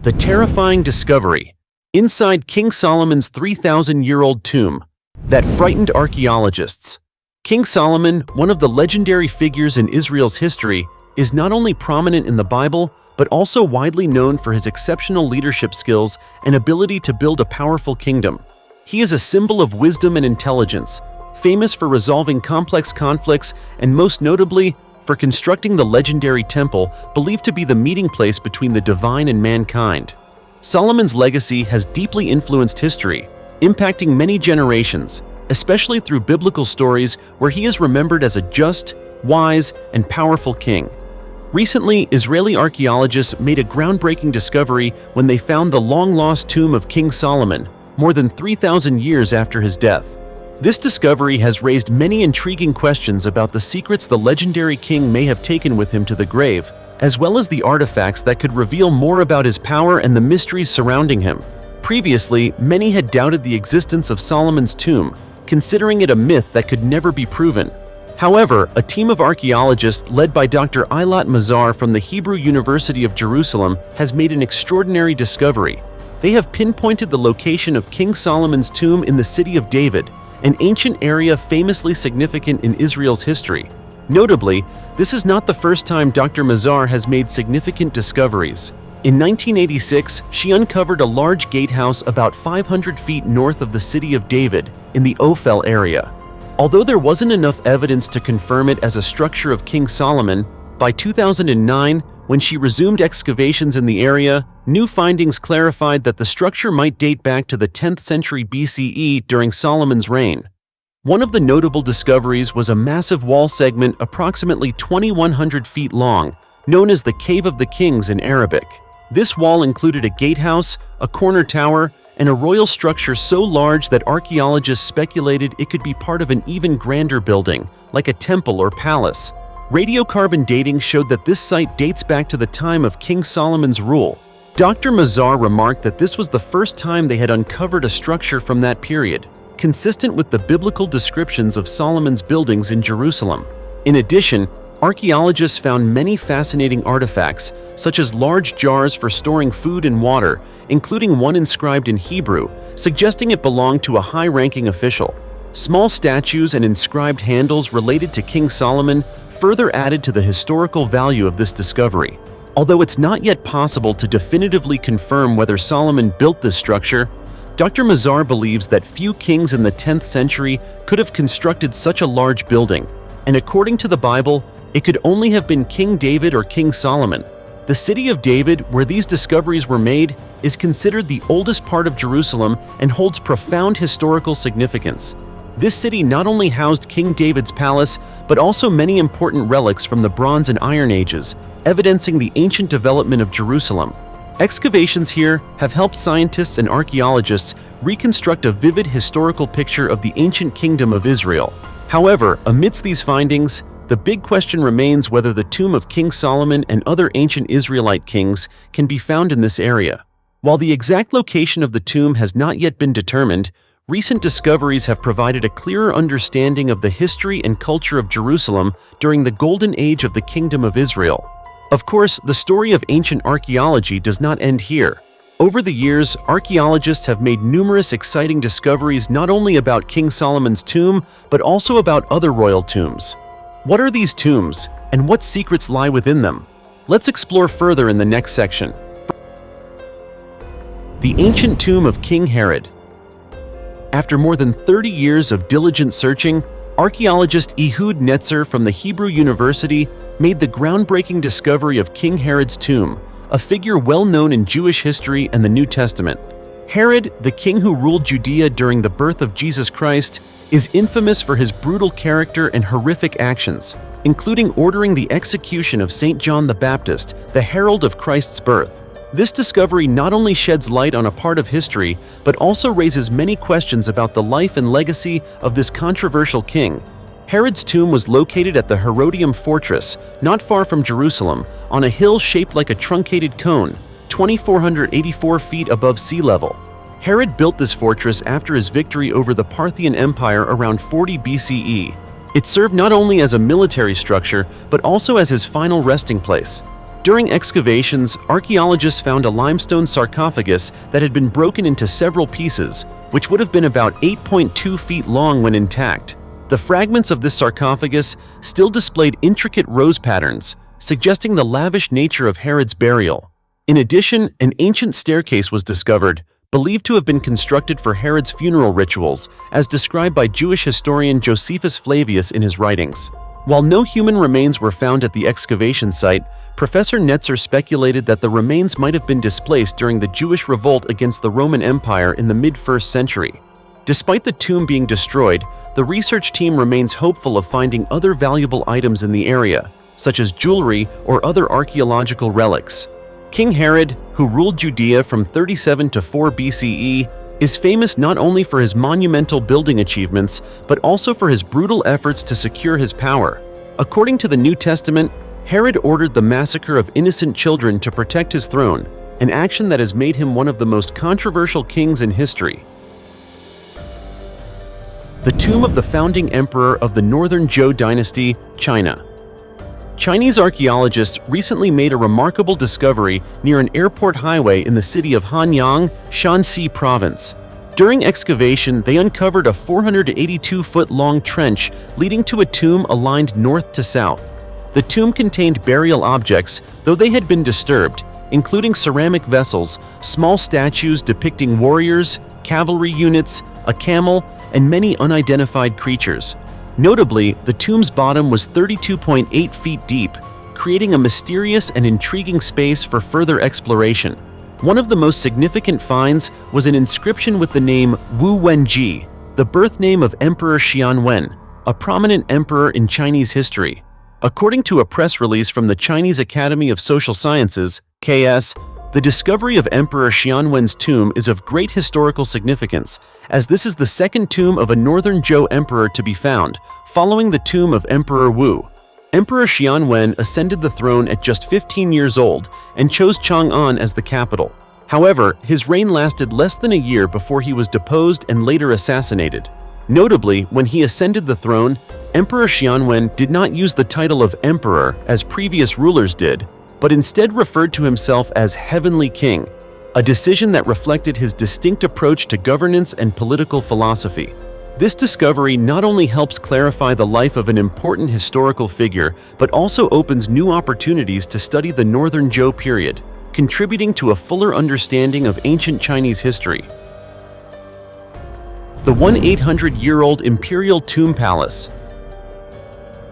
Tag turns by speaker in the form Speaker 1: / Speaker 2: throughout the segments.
Speaker 1: The terrifying discovery inside King Solomon's 3,000-year-old tomb that frightened archaeologists. King Solomon, one of the legendary figures in Israel's history, is not only prominent in the Bible, but also widely known for his exceptional leadership skills and ability to build a powerful kingdom. He is a symbol of wisdom and intelligence, famous for resolving complex conflicts and most notably for constructing the legendary temple believed to be the meeting place between the divine and mankind. Solomon's legacy has deeply influenced history, impacting many generations, especially through biblical stories where he is remembered as a just, wise, and powerful king. Recently, Israeli archaeologists made a groundbreaking discovery when they found the long-lost tomb of King Solomon, more than 3,000 years after his death. This discovery has raised many intriguing questions about the secrets the legendary king may have taken with him to the grave, as well as the artifacts that could reveal more about his power and the mysteries surrounding him. Previously, many had doubted the existence of Solomon's tomb, considering it a myth that could never be proven. However, a team of archaeologists led by Dr. Eilat Mazar from the Hebrew University of Jerusalem has made an extraordinary discovery. They have pinpointed the location of King Solomon's tomb in the city of David, an ancient area famously significant in Israel's history. Notably, this is not the first time Dr. Mazar has made significant discoveries. In 1986, she uncovered a large gatehouse about 500 feet north of the city of David, in the Ophel area. Although there wasn't enough evidence to confirm it as a structure of King Solomon, by 2009, when she resumed excavations in the area, new findings clarified that the structure might date back to the 10th century BCE during Solomon's reign. One of the notable discoveries was a massive wall segment approximately 2,100 feet long, known as the Cave of the Kings in Arabic. This wall included a gatehouse, a corner tower, and a royal structure so large that archaeologists speculated it could be part of an even grander building, like a temple or palace. Radiocarbon dating showed that this site dates back to the time of King Solomon's rule. Dr. Mazar remarked that this was the first time they had uncovered a structure from that period, consistent with the biblical descriptions of Solomon's buildings in Jerusalem. In addition, archaeologists found many fascinating artifacts, such as large jars for storing food and water, including one inscribed in Hebrew, suggesting it belonged to a high-ranking official. Small statues and inscribed handles related to King Solomon further added to the historical value of this discovery. Although it's not yet possible to definitively confirm whether Solomon built this structure, Dr. Mazar believes that few kings in the 10th century could have constructed such a large building, and according to the Bible, it could only have been King David or King Solomon. The city of David, where these discoveries were made, is considered the oldest part of Jerusalem and holds profound historical significance. This city not only housed King David's palace, but also many important relics from the Bronze and Iron Ages, evidencing the ancient development of Jerusalem. Excavations here have helped scientists and archaeologists reconstruct a vivid historical picture of the ancient kingdom of Israel. However, amidst these findings, the big question remains whether the tomb of King Solomon and other ancient Israelite kings can be found in this area. While the exact location of the tomb has not yet been determined, recent discoveries have provided a clearer understanding of the history and culture of Jerusalem during the golden age of the Kingdom of Israel. Of course, the story of ancient archaeology does not end here. Over the years, archaeologists have made numerous exciting discoveries not only about King Solomon's tomb, but also about other royal tombs. What are these tombs, and what secrets lie within them? Let's explore further in the next section. The ancient tomb of King Herod. After more than 30 years of diligent searching, archaeologist Ehud Netzer from the Hebrew University made the groundbreaking discovery of King Herod's tomb, a figure well known in Jewish history and the New Testament. Herod, the king who ruled Judea during the birth of Jesus Christ, is infamous for his brutal character and horrific actions, including ordering the execution of St. John the Baptist, the herald of Christ's birth. This discovery not only sheds light on a part of history, but also raises many questions about the life and legacy of this controversial king. Herod's tomb was located at the Herodium Fortress, not far from Jerusalem, on a hill shaped like a truncated cone, 2,484 feet above sea level. Herod built this fortress after his victory over the Parthian Empire around 40 BCE. It served not only as a military structure, but also as his final resting place. During excavations, archaeologists found a limestone sarcophagus that had been broken into several pieces, which would have been about 8.2 feet long when intact. The fragments of this sarcophagus still displayed intricate rose patterns, suggesting the lavish nature of Herod's burial. In addition, an ancient staircase was discovered, believed to have been constructed for Herod's funeral rituals, as described by Jewish historian Josephus Flavius in his writings. While no human remains were found at the excavation site, Professor Netzer speculated that the remains might have been displaced during the Jewish revolt against the Roman Empire in the mid-1st century. Despite the tomb being destroyed, the research team remains hopeful of finding other valuable items in the area, such as jewelry or other archaeological relics. King Herod, who ruled Judea from 37 to 4 BCE, is famous not only for his monumental building achievements, but also for his brutal efforts to secure his power. According to the New Testament, Herod ordered the massacre of innocent children to protect his throne, an action that has made him one of the most controversial kings in history. The tomb of the founding emperor of the Northern Zhou Dynasty, China. Chinese archaeologists recently made a remarkable discovery near an airport highway in the city of Hanyang, Shanxi Province. During excavation, they uncovered a 482-foot-long trench leading to a tomb aligned north to south. The tomb contained burial objects, though they had been disturbed, including ceramic vessels, small statues depicting warriors, cavalry units, a camel, and many unidentified creatures. Notably, the tomb's bottom was 32.8 feet deep, creating a mysterious and intriguing space for further exploration. One of the most significant finds was an inscription with the name Wu Wenji, the birth name of Emperor Xianwen, a prominent emperor in Chinese history. According to a press release from the Chinese Academy of Social Sciences, KS, the discovery of Emperor Xianwen's tomb is of great historical significance, as this is the second tomb of a Northern Zhou emperor to be found, following the tomb of Emperor Wu. Emperor Xianwen ascended the throne at just 15 years old and chose Chang'an as the capital. However, his reign lasted less than a year before he was deposed and later assassinated. Notably, when he ascended the throne, Emperor Xianwen did not use the title of emperor as previous rulers did, but instead referred to himself as Heavenly King, a decision that reflected his distinct approach to governance and political philosophy. This discovery not only helps clarify the life of an important historical figure, but also opens new opportunities to study the Northern Zhou period, contributing to a fuller understanding of ancient Chinese history. The 1,800-year-old Imperial Tomb Palace.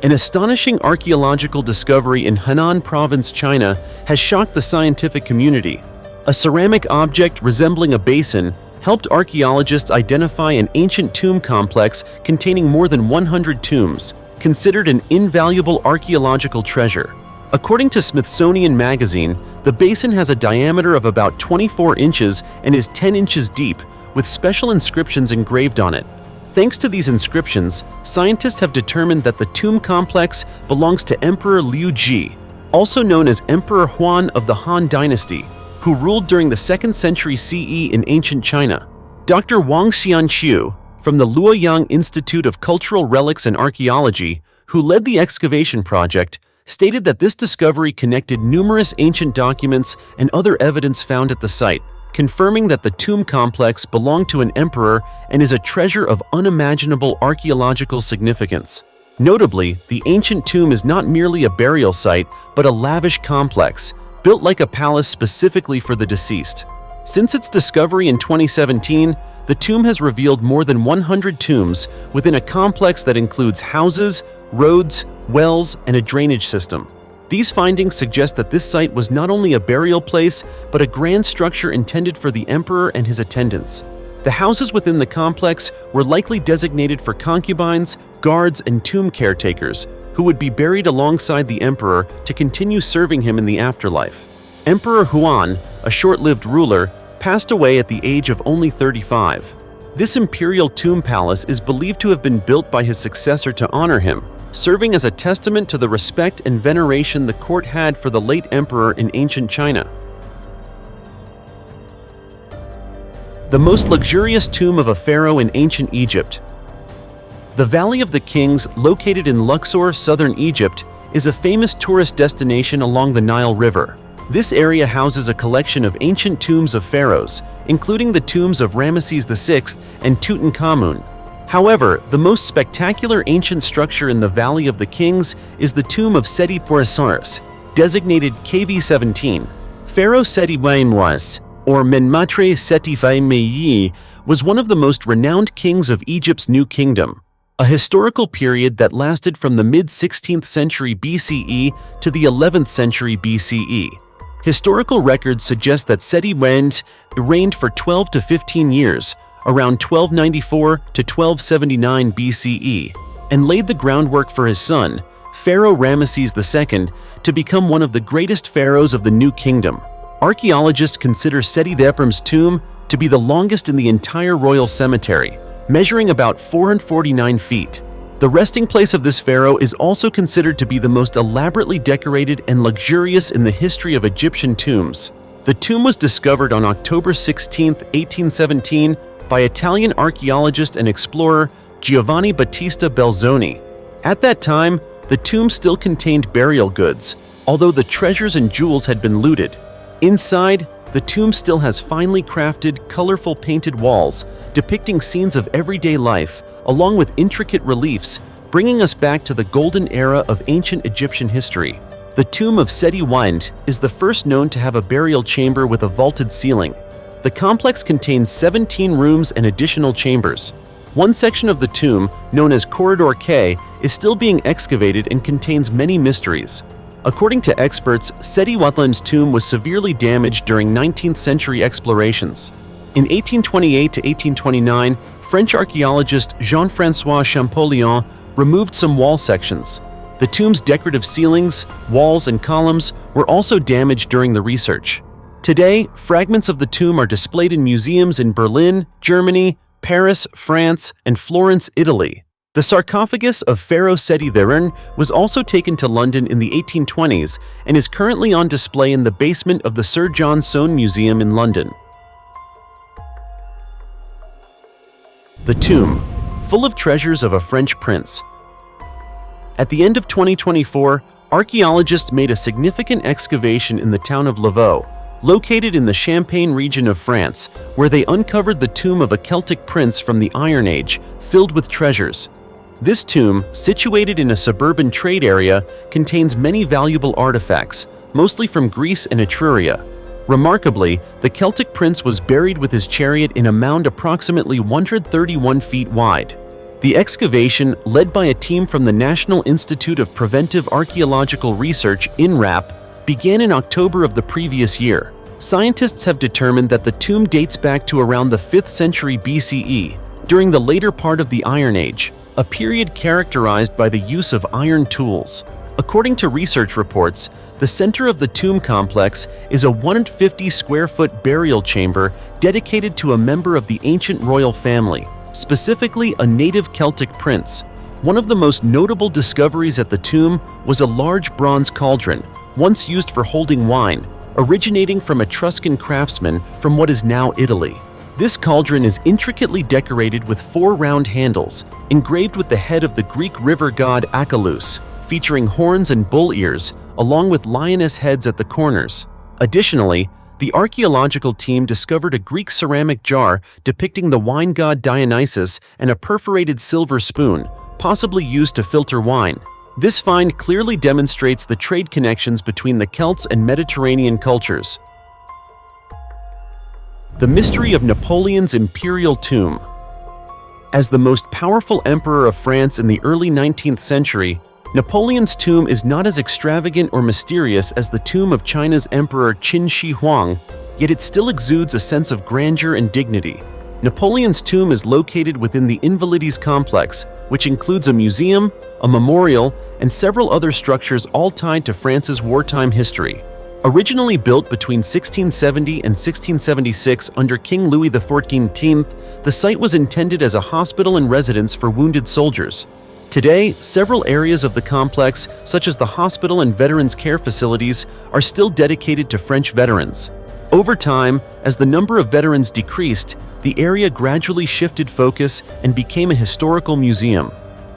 Speaker 1: An astonishing archaeological discovery in Henan Province, China, has shocked the scientific community. A ceramic object resembling a basin helped archaeologists identify an ancient tomb complex containing more than 100 tombs, considered an invaluable archaeological treasure. According to Smithsonian Magazine, the basin has a diameter of about 24 inches and is 10 inches deep, with special inscriptions engraved on it. Thanks to these inscriptions, scientists have determined that the tomb complex belongs to Emperor Liu Ji, also known as Emperor Huan of the Han Dynasty, who ruled during the 2nd century CE in ancient China. Dr. Wang Xianqiu, from the Luoyang Institute of Cultural Relics and Archaeology, who led the excavation project, stated that this discovery connected numerous ancient documents and other evidence found at the site, confirming that the tomb complex belonged to an emperor and is a treasure of unimaginable archaeological significance. Notably, the ancient tomb is not merely a burial site, but a lavish complex, built like a palace specifically for the deceased. Since its discovery in 2017, the tomb has revealed more than 100 tombs within a complex that includes houses, roads, wells, and a drainage system. These findings suggest that this site was not only a burial place, but a grand structure intended for the emperor and his attendants. The houses within the complex were likely designated for concubines, guards, and tomb caretakers, who would be buried alongside the emperor to continue serving him in the afterlife. Emperor Huan, a short-lived ruler, passed away at the age of only 35. This imperial tomb palace is believed to have been built by his successor to honor him, serving as a testament to the respect and veneration the court had for the late emperor in ancient China. The most luxurious tomb of a pharaoh in ancient Egypt. The Valley of the Kings, located in Luxor, southern Egypt, is a famous tourist destination along the Nile River. This area houses a collection of ancient tombs of pharaohs, including the tombs of Ramesses VI and Tutankhamun. However, the most spectacular ancient structure in the Valley of the Kings is the tomb of Seti I, designated KV-17. Pharaoh Seti I, or Menmatre Seti I, was one of the most renowned kings of Egypt's New Kingdom, a historical period that lasted from the mid-16th century BCE to the 11th century BCE. Historical records suggest that Seti I reigned for 12 to 15 years, around 1294 to 1279 BCE, and laid the groundwork for his son, Pharaoh Ramesses II, to become one of the greatest pharaohs of the New Kingdom. Archaeologists consider Seti I's tomb to be the longest in the entire royal cemetery, measuring about 449 feet. The resting place of this pharaoh is also considered to be the most elaborately decorated and luxurious in the history of Egyptian tombs. The tomb was discovered on October 16, 1817, by Italian archaeologist and explorer Giovanni Battista Belzoni. At that time, the tomb still contained burial goods, although the treasures and jewels had been looted. Inside, the tomb still has finely crafted, colorful painted walls depicting scenes of everyday life, along with intricate reliefs, bringing us back to the golden era of ancient Egyptian history. The tomb of Seti I is the first known to have a burial chamber with a vaulted ceiling. The complex contains 17 rooms and additional chambers. One section of the tomb, known as Corridor K, is still being excavated and contains many mysteries. According to experts, Seti I's tomb was severely damaged during 19th century explorations. In 1828 to 1829, French archaeologist Jean-François Champollion removed some wall sections. The tomb's decorative ceilings, walls, and columns were also damaged during the research. Today, fragments of the tomb are displayed in museums in Berlin, Germany, Paris, France, and Florence, Italy. The sarcophagus of Pharaoh Seti I was also taken to London in the 1820s and is currently on display in the basement of the Sir John Soane Museum in London. The tomb, full of treasures of a French prince. At the end of 2024, archaeologists made a significant excavation in the town of Lavaux, located in the Champagne region of France, where they uncovered the tomb of a Celtic prince from the Iron Age, filled with treasures. This tomb, situated in a suburban trade area, contains many valuable artifacts, mostly from Greece and Etruria. Remarkably, the Celtic prince was buried with his chariot in a mound approximately 131 feet wide. The excavation, led by a team from the National Institute of Preventive Archaeological Research (INRAP), began in October of the previous year. Scientists have determined that the tomb dates back to around the 5th century BCE, during the later part of the Iron Age, a period characterized by the use of iron tools. According to research reports, the center of the tomb complex is a 150-square-foot burial chamber dedicated to a member of the ancient royal family, specifically a native Celtic prince. One of the most notable discoveries at the tomb was a large bronze cauldron, once used for holding wine, originating from Etruscan craftsmen from what is now Italy. This cauldron is intricately decorated with 4 round handles, engraved with the head of the Greek river god Achelous, featuring horns and bull ears, along with lioness heads at the corners. Additionally, the archaeological team discovered a Greek ceramic jar depicting the wine god Dionysus and a perforated silver spoon, possibly used to filter wine. This find clearly demonstrates the trade connections between the Celts and Mediterranean cultures. The mystery of Napoleon's Imperial tomb. As the most powerful emperor of France in the early 19th century, Napoleon's tomb is not as extravagant or mysterious as the tomb of China's Emperor Qin Shi Huang, yet it still exudes a sense of grandeur and dignity. Napoleon's tomb is located within the Invalides complex, which includes a museum, a memorial, and several other structures all tied to France's wartime history. Originally built between 1670 and 1676 under King Louis XIV, the site was intended as a hospital and residence for wounded soldiers. Today, several areas of the complex, such as the hospital and veterans care facilities, are still dedicated to French veterans. Over time, as the number of veterans decreased, the area gradually shifted focus and became a historical museum.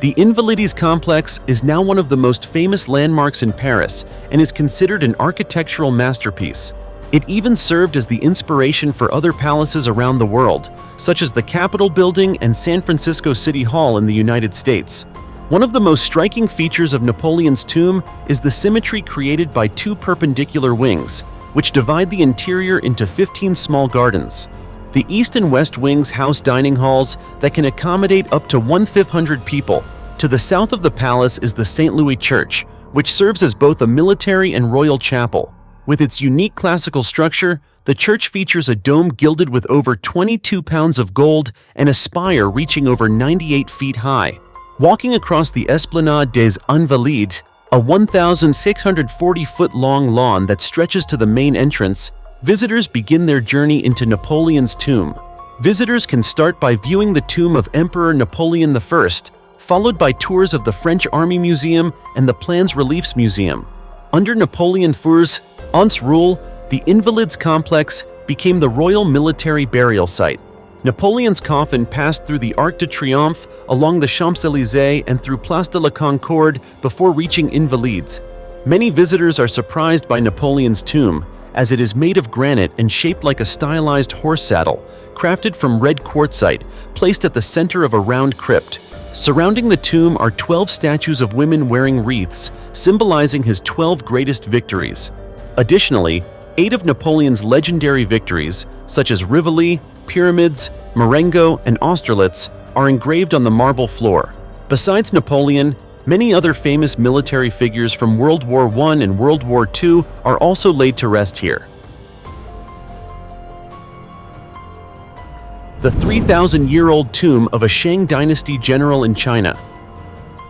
Speaker 1: The Invalides complex is now one of the most famous landmarks in Paris and is considered an architectural masterpiece. It even served as the inspiration for other palaces around the world, such as the Capitol Building and San Francisco City Hall in the United States. One of the most striking features of Napoleon's tomb is the symmetry created by two perpendicular wings, which divide the interior into 15 small gardens. The east and west wings house dining halls that can accommodate up to 1,500 people. To the south of the palace is the St. Louis Church, which serves as both a military and royal chapel. With its unique classical structure, the church features a dome gilded with over 22 pounds of gold and a spire reaching over 98 feet high. Walking across the Esplanade des Invalides, a 1,640-foot-long lawn that stretches to the main entrance, visitors begin their journey into Napoleon's tomb. Visitors can start by viewing the tomb of Emperor Napoleon I, followed by tours of the French Army Museum and the Plans Reliefs Museum. Under Napoleon I's rule, the Invalides complex became the royal military burial site. Napoleon's coffin passed through the Arc de Triomphe, along the Champs-Élysées and through Place de la Concorde before reaching Invalides. Many visitors are surprised by Napoleon's tomb, as it is made of granite and shaped like a stylized horse saddle, crafted from red quartzite, placed at the center of a round crypt. Surrounding the tomb are 12 statues of women wearing wreaths, symbolizing his 12 greatest victories. Additionally, 8 of Napoleon's legendary victories, such as Rivoli, Pyramids, Marengo, and Austerlitz, are engraved on the marble floor. Besides Napoleon, many other famous military figures from World War I and World War II are also laid to rest here. The 3,000-year-old tomb of a Shang Dynasty general in China.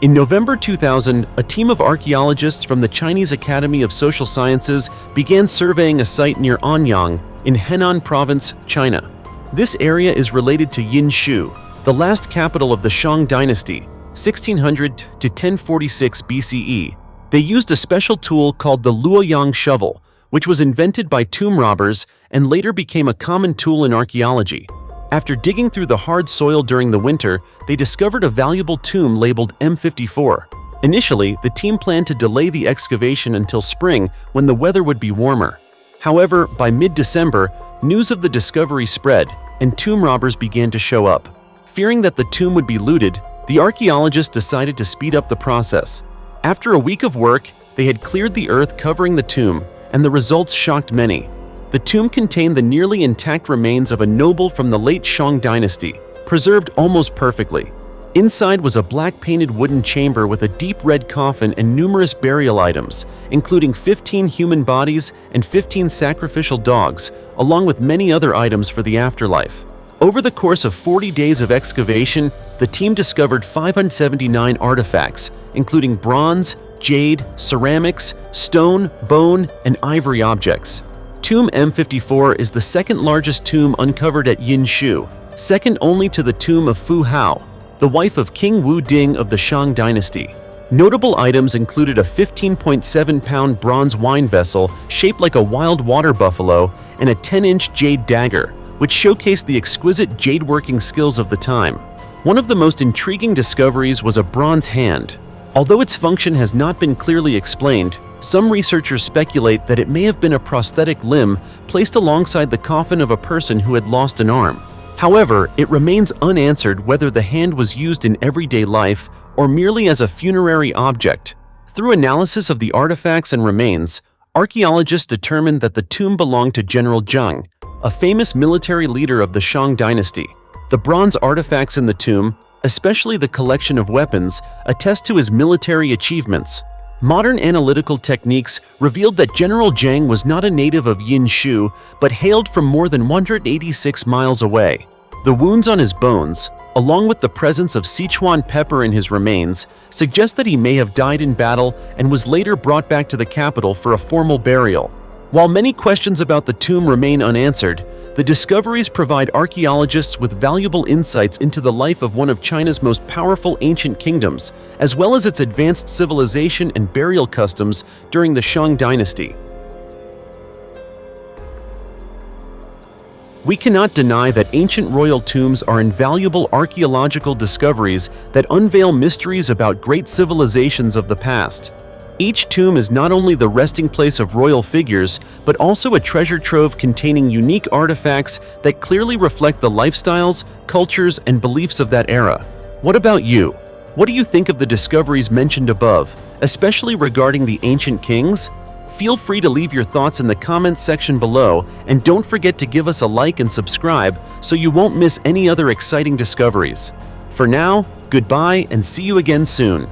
Speaker 1: In November 2000, a team of archaeologists from the Chinese Academy of Social Sciences began surveying a site near Anyang in Henan Province, China. This area is related to Yinshu, the last capital of the Shang Dynasty, 1600 to 1046 BCE. They used a special tool called the Luoyang shovel, which was invented by tomb robbers and later became a common tool in archaeology. After digging through the hard soil during the winter, they discovered a valuable tomb labeled M54. Initially, the team planned to delay the excavation until spring when the weather would be warmer. However, by mid-December, news of the discovery spread, and tomb robbers began to show up. Fearing that the tomb would be looted, the archaeologists decided to speed up the process. After a week of work, they had cleared the earth covering the tomb, and the results shocked many. The tomb contained the nearly intact remains of a noble from the late Shang Dynasty, preserved almost perfectly. Inside was a black-painted wooden chamber with a deep red coffin and numerous burial items, including 15 human bodies and 15 sacrificial dogs, along with many other items for the afterlife. Over the course of 40 days of excavation, the team discovered 579 artifacts, including bronze, jade, ceramics, stone, bone, and ivory objects. Tomb M54 is the second largest tomb uncovered at Yinshu, second only to the tomb of Fu Hao, the wife of King Wu Ding of the Shang Dynasty. Notable items included a 15.7-pound bronze wine vessel shaped like a wild water buffalo and a 10-inch jade dagger, which showcased the exquisite jade-working skills of the time. One of the most intriguing discoveries was a bronze hand. Although its function has not been clearly explained, some researchers speculate that it may have been a prosthetic limb placed alongside the coffin of a person who had lost an arm. However, it remains unanswered whether the hand was used in everyday life or merely as a funerary object. Through analysis of the artifacts and remains, archaeologists determined that the tomb belonged to General Zhang, a famous military leader of the Shang Dynasty. The bronze artifacts in the tomb, especially the collection of weapons, attest to his military achievements. Modern analytical techniques revealed that General Zhang was not a native of Yinshu, but hailed from more than 186 miles away. The wounds on his bones, along with the presence of Sichuan pepper in his remains, suggest that he may have died in battle and was later brought back to the capital for a formal burial. While many questions about the tomb remain unanswered, the discoveries provide archaeologists with valuable insights into the life of one of China's most powerful ancient kingdoms, as well as its advanced civilization and burial customs during the Shang Dynasty. We cannot deny that ancient royal tombs are invaluable archaeological discoveries that unveil mysteries about great civilizations of the past. Each tomb is not only the resting place of royal figures, but also a treasure trove containing unique artifacts that clearly reflect the lifestyles, cultures, and beliefs of that era. What about you? What do you think of the discoveries mentioned above, especially regarding the ancient kings? Feel free to leave your thoughts in the comments section below, and don't forget to give us a like and subscribe so you won't miss any other exciting discoveries. For now, goodbye and see you again soon.